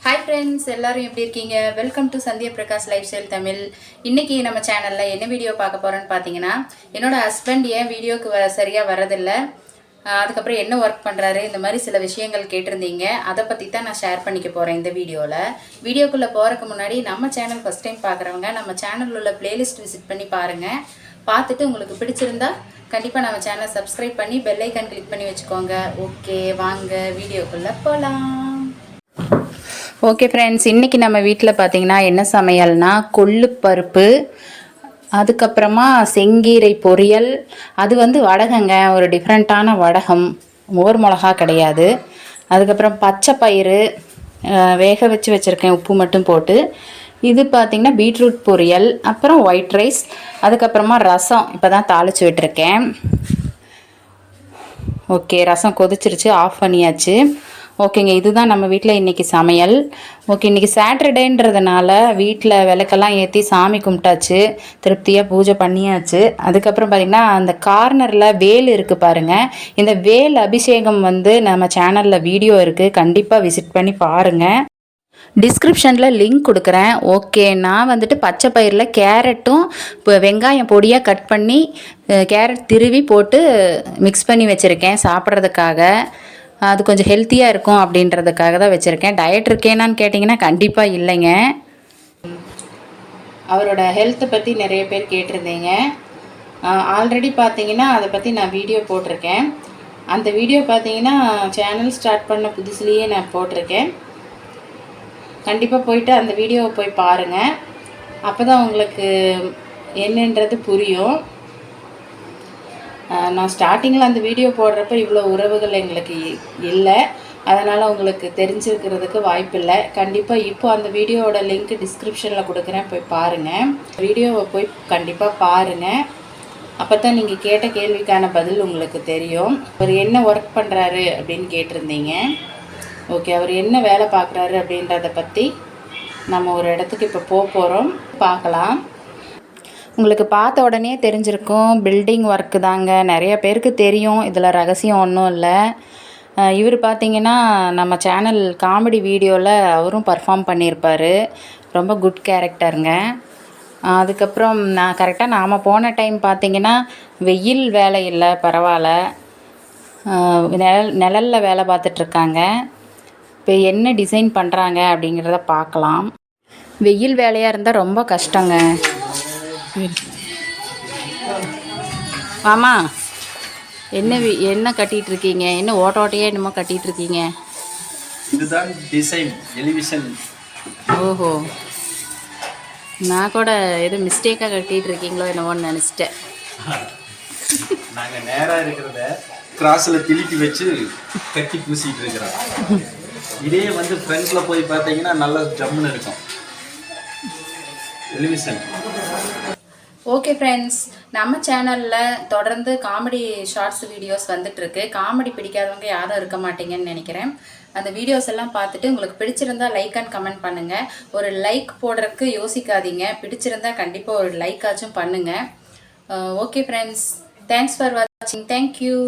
Hi friends, எல்லாரும் எப்படி இருக்கீங்க? Welcome to Sandhya Prakash life style Tamil. இன்னைக்கு நம்ம சேனல்ல என்ன வீடியோ பார்க்க போறோம்னு பாத்தீங்கன்னா, என்னோட ஹஸ்பண்ட் ஏன் வீடியோக்கு சரியா வரதில்ல, அதுக்கப்புறம் என்ன ஒர்க் பண்றாரு, இந்த மாதிரி சில விஷயங்கள் கேட்டிருந்தீங்க. அதை பத்தி தான் நான் ஷேர் பண்ணிக்க போறேன் இந்த வீடியோல. வீடியோக்குள்ள போறதுக்கு முன்னாடி நம்ம சேனல் ஃபர்ஸ்ட் டைம் பார்க்குறவங்க நம்ம சேனல்ல உள்ள பிளேலிஸ்ட் விசிட் பண்ணி பாருங்க. பார்த்துட்டு உங்களுக்கு பிடிச்சிருந்தா கண்டிப்பா நம்ம சேனலை சப்ஸ்கிரைப் பண்ணி பெல் ஐகான் கிளிக் பண்ணி வச்சுக்கோங்க. ஓகே, வாங்க வீடியோக்குள்ள போலாம். ஓகே ஃப்ரெண்ட்ஸ், இன்றைக்கி நம்ம வீட்டில் பார்த்திங்கன்னா என்ன சமையல்னா கொள்ளுப்பருப்பு, அதுக்கப்புறமா செங்கீரை பொரியல். அது வடகங்க, ஒரு டிஃப்ரெண்ட்டான வடகம், மோர் மிளகா கிடையாது. அதுக்கப்புறம் பச்சை பயிறு வேக வச்சு வச்சுருக்கேன் உப்பு மட்டும் போட்டு. இது பார்த்திங்கன்னா பீட்ரூட் பொரியல், அப்புறம் ஒயிட் ரைஸ், அதுக்கப்புறமா ரசம் இப்போ தான் தாளித்து விட்டுருக்கேன். ஓகே, ரசம் கொதிச்சிருச்சு, ஆஃப் பண்ணியாச்சு. ஓகேங்க, இதுதான் நம்ம வீட்டில் இன்றைக்கி சமையல். ஓகே, இன்றைக்கி சாட்டர்டேன்றதுனால வீட்டில் விளக்கெல்லாம் ஏற்றி சாமி கும்பிட்டாச்சு, திருப்தியாக பூஜை பண்ணியாச்சு. அதுக்கப்புறம் பார்த்திங்கன்னா அந்த கார்னரில் வேல் இருக்குது பாருங்கள். இந்த வேல் அபிஷேகம் நம்ம சேனலில் வீடியோ இருக்குது, கண்டிப்பாக விசிட் பண்ணி பாருங்கள். டிஸ்கிரிப்ஷனில் லிங்க் கொடுக்குறேன். ஓகே, நான் பச்சை பயிரில் கேரட்டும் இப்போ வெங்காயம் பொடியாக கட் பண்ணி கேரட் திருவி போட்டு மிக்ஸ் பண்ணி வச்சுருக்கேன் சாப்பிட்றதுக்காக. அது கொஞ்சம் ஹெல்த்தியாக இருக்கும் அப்படின்றதுக்காக தான் வச்சுருக்கேன். டயட் இருக்கேனான்னு கேட்டிங்கன்னா கண்டிப்பாக இல்லைங்க. அவரோட ஹெல்த்தை பற்றி நிறைய பேர் கேட்டிருந்தீங்க. ஆல்ரெடி பார்த்தீங்கன்னா அதை பற்றி நான் வீடியோ போட்டிருக்கேன். அந்த வீடியோ பார்த்தீங்கன்னா சேனல் ஸ்டார்ட் பண்ண புதுசுலேயே நான் போட்டிருக்கேன். கண்டிப்பாக போயிட்டு அந்த வீடியோவை போய் பாருங்கள். அப்போ தான் உங்களுக்கு என்னன்றது புரியும். நான் ஸ்டார்டிங்கில் அந்த வீடியோ போடுறப்ப இவ்வளோ உறவுகள் எங்களுக்கு இல்லை, அதனால் உங்களுக்கு தெரிஞ்சுக்கிறதுக்கு வாய்ப்பில்லை. கண்டிப்பாக இப்போ அந்த வீடியோவோட லிங்க் டிஸ்கிரிப்ஷனில் கொடுக்குறேன், போய் பாருங்கள். வீடியோவை போய் கண்டிப்பாக பாருங்கள். அப்போ தான் நீங்கள் கேட்ட கேள்விக்கான பதில் உங்களுக்கு தெரியும். அவர் என்ன ஒர்க் பண்ணுறாரு அப்படின்னு கேட்டிருந்தீங்க. ஓகே, அவர் என்ன வேலை பார்க்குறாரு அப்படின்றத பற்றி நம்ம ஒரு இடத்துக்கு இப்போ போகிறோம், பார்க்கலாம். உங்களுக்கு பார்த்த உடனே தெரிஞ்சிருக்கும், பில்டிங் ஒர்க்கு தாங்க. நிறைய பேருக்கு தெரியும், இதில் ரகசியம் ஒன்றும் இல்லை. இவர் பார்த்திங்கன்னா நம்ம சேனல் காமெடி வீடியோவில் அவரும் பர்ஃபார்ம் பண்ணியிருப்பார். ரொம்ப குட் கேரக்டருங்க. அதுக்கப்புறம் நான் கரெக்டாக நாம் போன டைம் பார்த்திங்கன்னா வெயில் வேலை இல்லை, பரவாயில்ல, நிழலில் வேலை பார்த்துட்ருக்காங்க. இப்போ என்ன டிசைன் பண்ணுறாங்க அப்படிங்கிறத பார்க்கலாம். வெயில் வேலையாக இருந்தால் ரொம்ப கஷ்டங்க. ஆமா, என்ன கட்டிட்டு இருக்கீங்க? என்ன ஓட்டையே என்னமோ கட்டிட்டு இருக்கீங்க? இதுதான் டிசைன் எலிவேஷன். ஓஹோ, நான் கூட ஏதோ மிஸ்டேக்காக கட்டிட்டு இருக்கீங்களோ என்னவோன்னு நினச்சிட்டேன். நாங்கள் நேராக இருக்கிறத கிராஸில் திணிக்கி வச்சு கட்டி பூசிட்டு இருக்கிறோம். இதே ஃப்ரண்ட்டில் போய் பார்த்தீங்கன்னா நல்லா ஜம்முன்னு இருக்கும் எலிவேஷன். ஓகே ஃப்ரெண்ட்ஸ், நம்ம சேனலில் தொடர்ந்து காமெடி ஷார்ட்ஸ் வீடியோஸ் வந்துட்டுருக்கு. காமெடி பிடிக்காதவங்க யாரும் இருக்க மாட்டீங்கன்னு நினைக்கிறேன். அந்த வீடியோஸ் எல்லாம் பார்த்துட்டு உங்களுக்கு பிடிச்சிருந்தா லைக் அண்ட் கமெண்ட் பண்ணுங்கள். ஒரு லைக் போடுறதுக்கு யோசிக்காதீங்க, பிடிச்சிருந்தா கண்டிப்பாக ஒரு லைக் ஆச்சும் பண்ணுங்கள். ஓகே ஃப்ரெண்ட்ஸ், தேங்க்ஸ் ஃபார் வாட்சிங். தேங்க்யூ.